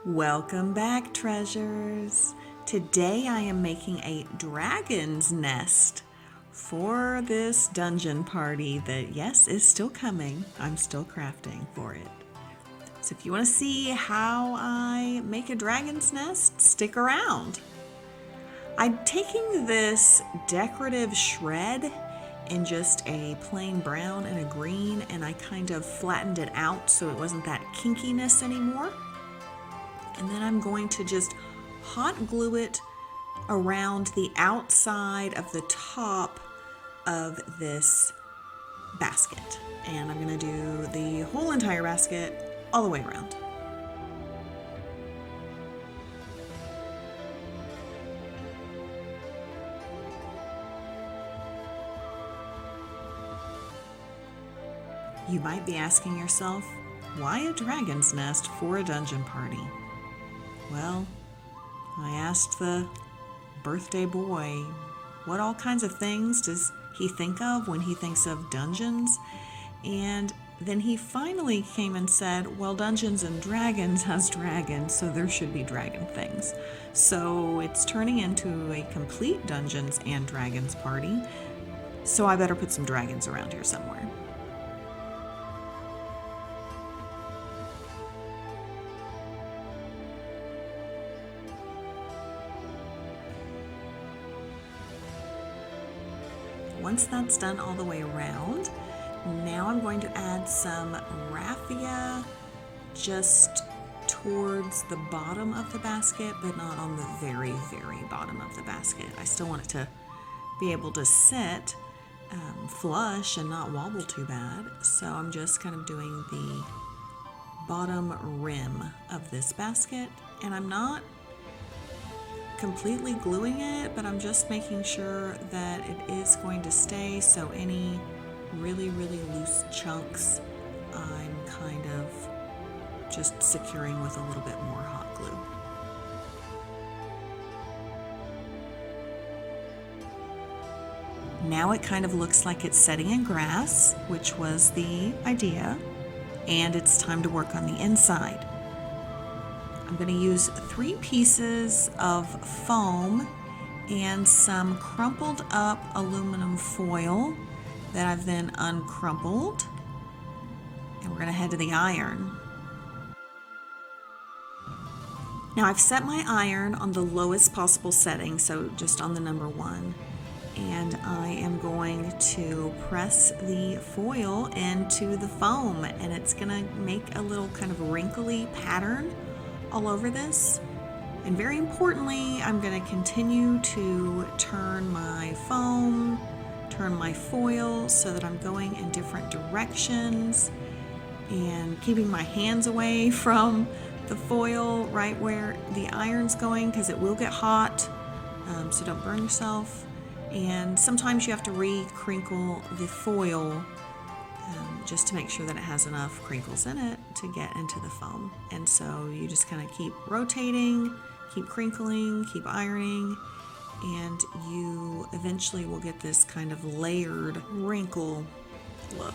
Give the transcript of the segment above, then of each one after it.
Welcome back, treasures. Today I am making a dragon's nest for this dungeon party that, yes, is still coming. I'm still crafting for it. So if you want to see how I make a dragon's nest, stick around. I'm taking this decorative shred in just a plain brown and a green, and I kind of flattened it out so it wasn't that kinkiness anymore. And then I'm going to just hot glue it around the outside of the top of this basket. And I'm going to do the whole entire basket all the way around. You might be asking yourself, why a dragon's nest for a dungeon party? Well, I asked the birthday boy, what all kinds of things does he think of when he thinks of dungeons? And then he finally came and said, well, Dungeons and Dragons has dragons, so there should be dragon things. So it's turning into a complete Dungeons and Dragons party, so I better put some dragons around here somewhere. Once that's done all the way around, now I'm going to add some raffia just towards the bottom of the basket, but not on the very, very bottom of the basket. I still want it to be able to sit flush and not wobble too bad. So I'm just kind of doing the bottom rim of this basket, and I'm not completely gluing it, but I'm just making sure that it is going to stay, so any really loose chunks I'm kind of just securing with a little bit more hot glue. Now it kind of looks like it's setting in grass, which was the idea, and it's time to work on the inside. I'm going to use 3 pieces of foam and some crumpled up aluminum foil that I've then uncrumpled. And we're going to head to the iron. Now I've set my iron on the lowest possible setting, so just on the number 1. And I am going to press the foil into the foam, and it's going to make a little kind of wrinkly pattern all over this. And very importantly, I'm going to continue to turn my foam, turn my foil so that I'm going in different directions and keeping my hands away from the foil right where the iron's going, because it will get hot, so don't burn yourself. And sometimes you have to re-crinkle the foil just to make sure that it has enough crinkles in it to get into the foam. And so you just kind of keep rotating, keep crinkling, keep ironing, and you eventually will get this kind of layered wrinkle look.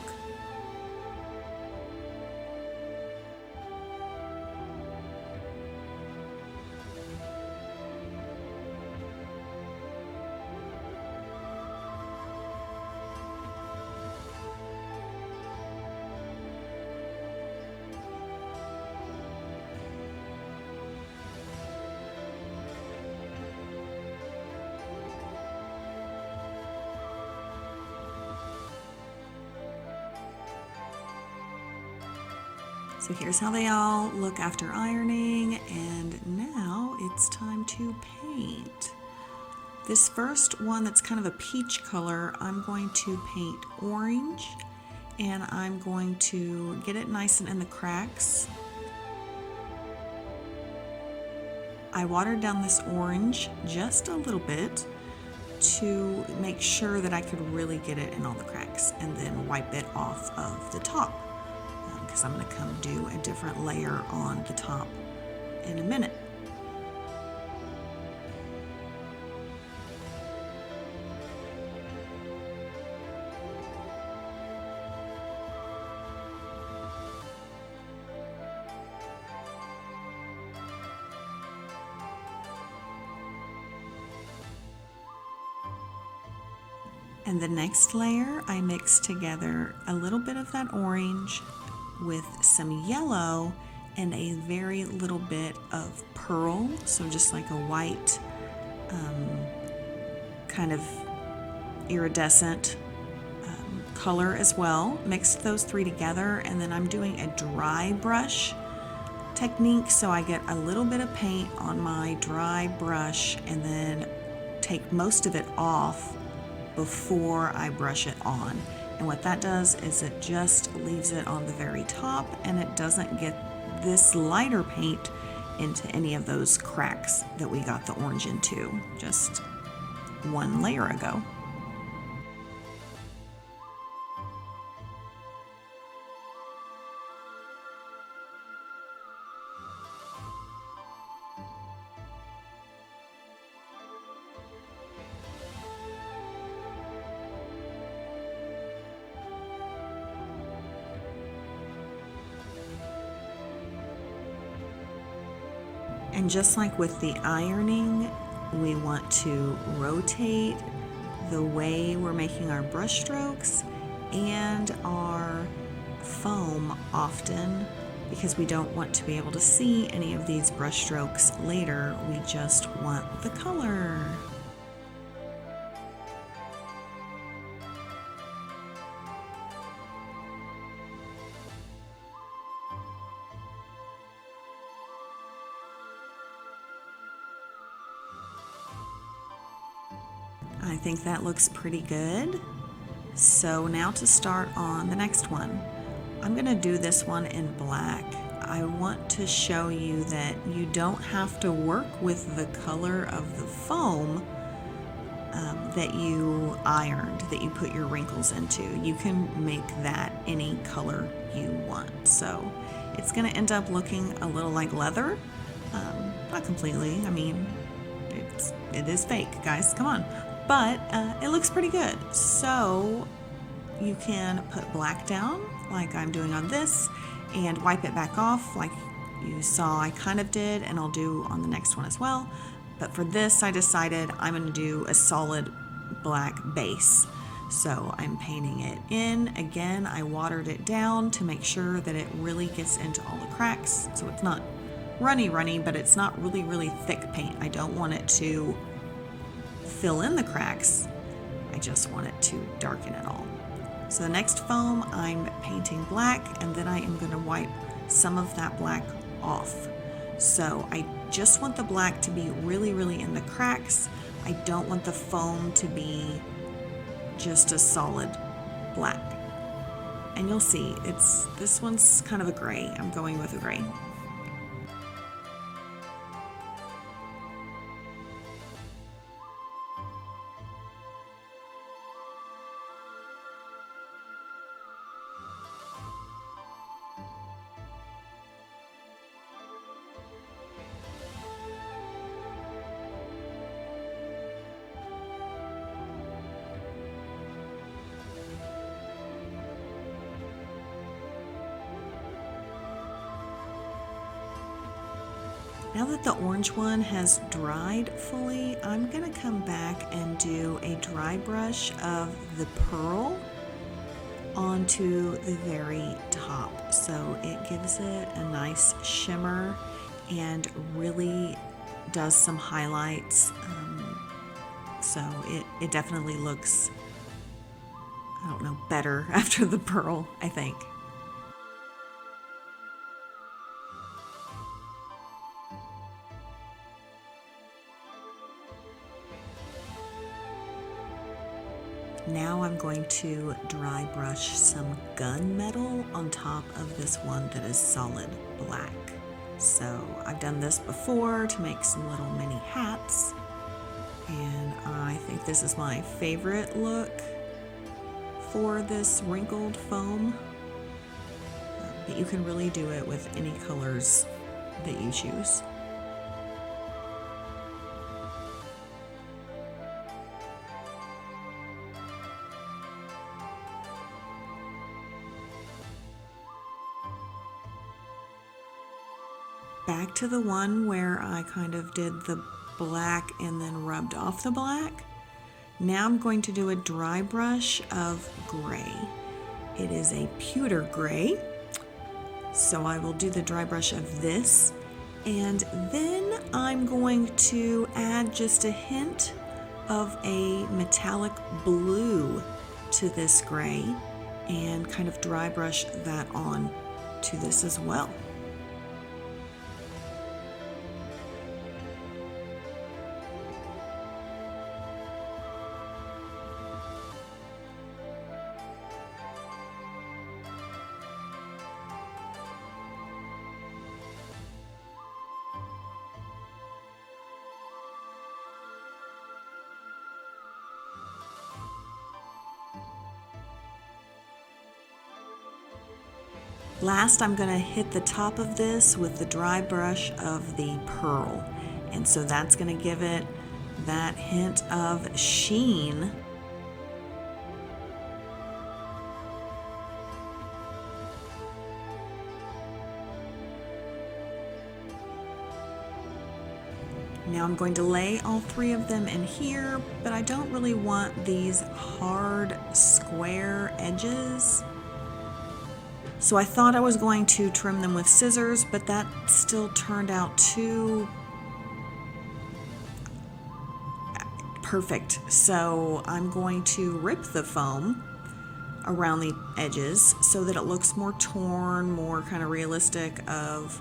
So here's how they all look after ironing, and now it's time to paint. This first one that's kind of a peach color, I'm going to paint orange, and I'm going to get it nice and in the cracks. I watered down this orange just a little bit to make sure that I could really get it in all the cracks, and then wipe it off of the top. Because I'm going to come do a different layer on the top in a minute. And the next layer, I mix together a little bit of that orange with some yellow and a very little bit of pearl, so just like a white kind of iridescent color as well. Mix those three together, and then I'm doing a dry brush technique, so I get a little bit of paint on my dry brush and then take most of it off before I brush it on. And what that does is it just leaves it on the very top, and it doesn't get this lighter paint into any of those cracks that we got the orange into just one layer ago. And just like with the ironing, we want to rotate the way we're making our brush strokes and our foam often, because we don't want to be able to see any of these brush strokes later. We just want the color. I think that looks pretty good. So now to start on the next one. I'm going to do this one in black. I want to show you that you don't have to work with the color of the foam that you ironed, that you put your wrinkles into. You can make that any color you want. So it's going to end up looking a little like leather. Not completely. I mean, it is fake, guys. Come on. But it looks pretty good. So you can put black down like I'm doing on this and wipe it back off like you saw I kind of did, and I'll do on the next one as well. But for this, I decided I'm going to do a solid black base. So I'm painting it in. Again, I watered it down to make sure that it really gets into all the cracks. So it's not runny, but it's not really thick paint. I don't want it to fill in the cracks. I just want it to darken it all. So the next foam, I'm painting black, and then I am going to wipe some of that black off. So I just want the black to be really in the cracks. I don't want the foam to be just a solid black. And you'll see, this one's kind of a gray. I'm going with a gray. Now that the orange one has dried fully, I'm going to come back and do a dry brush of the pearl onto the very top. So it gives it a nice shimmer and really does some highlights. So it definitely looks, I don't know, better after the pearl, I think. Now I'm going to dry brush some gunmetal on top of this one that is solid black. So I've done this before to make some little mini hats, and I think this is my favorite look for this wrinkled foam. But you can really do it with any colors that you choose. Back to the one where I kind of did the black and then rubbed off the black. Now I'm going to do a dry brush of gray. It is a pewter gray, so I will do the dry brush of this, and then I'm going to add just a hint of a metallic blue to this gray and kind of dry brush that on to this as well. Last, I'm going to hit the top of this with the dry brush of the pearl, and so that's going to give it that hint of sheen. Now I'm going to lay all three of them in here, but I don't really want these hard square edges. So I thought I was going to trim them with scissors, but that still turned out too perfect. So I'm going to rip the foam around the edges so that it looks more torn, more kind of realistic of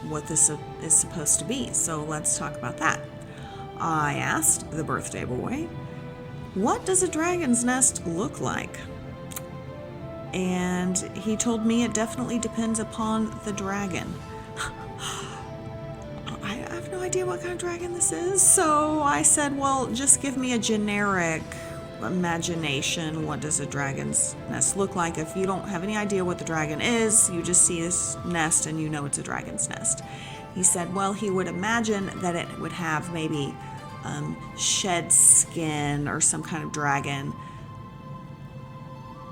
what this is supposed to be. So let's talk about that. I asked the birthday boy, what does a dragon's nest look like? And he told me it definitely depends upon the dragon. I have no idea what kind of dragon this is, so I said, well, just give me a generic imagination. What does a dragon's nest look like? If you don't have any idea what the dragon is, you just see this nest and you know it's a dragon's nest. He said, well, he would imagine that it would have maybe shed skin or some kind of dragon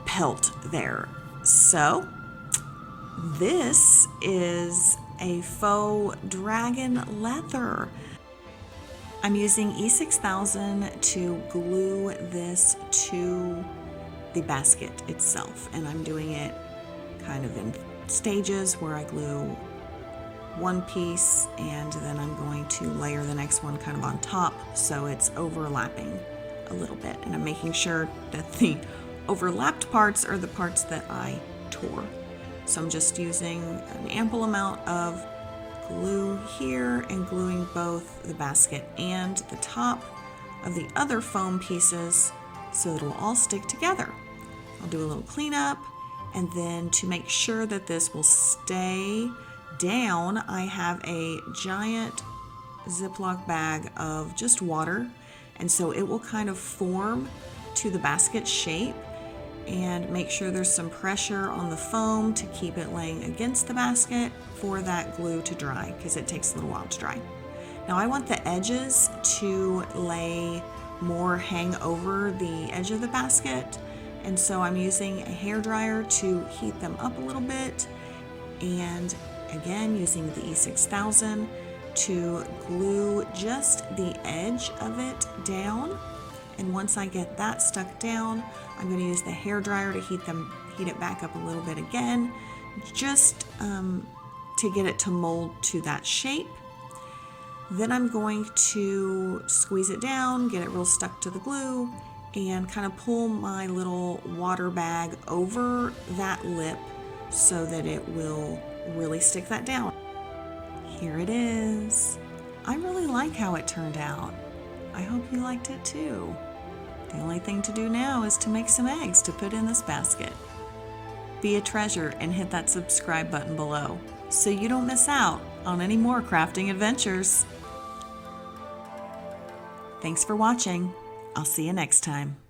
pelt there. So this is a faux dragon leather. I'm using E6000 to glue this to the basket itself, and I'm doing it kind of in stages where I glue one piece and then I'm going to layer the next one kind of on top so it's overlapping a little bit, and I'm making sure that the overlapped parts are the parts that I tore. So I'm just using an ample amount of glue here and gluing both the basket and the top of the other foam pieces so it'll all stick together. I'll do a little cleanup, and then to make sure that this will stay down, I have a giant Ziploc bag of just water, and so it will kind of form to the basket shape, and make sure there's some pressure on the foam to keep it laying against the basket for that glue to dry, because it takes a little while to dry. Now I want the edges to lay more hang over the edge of the basket, and so I'm using a hairdryer to heat them up a little bit, and again using the E6000 to glue just the edge of it down. And once I get that stuck down, I'm going to use the hairdryer to heat it back up a little bit again, just to get it to mold to that shape. Then I'm going to squeeze it down, get it real stuck to the glue, and kind of pull my little water bag over that lip so that it will really stick that down. Here it is. I really like how it turned out. I hope you liked it too. The only thing to do now is to make some eggs to put in this basket. Be a treasure and hit that subscribe button below so you don't miss out on any more crafting adventures. Thanks for watching. I'll see you next time.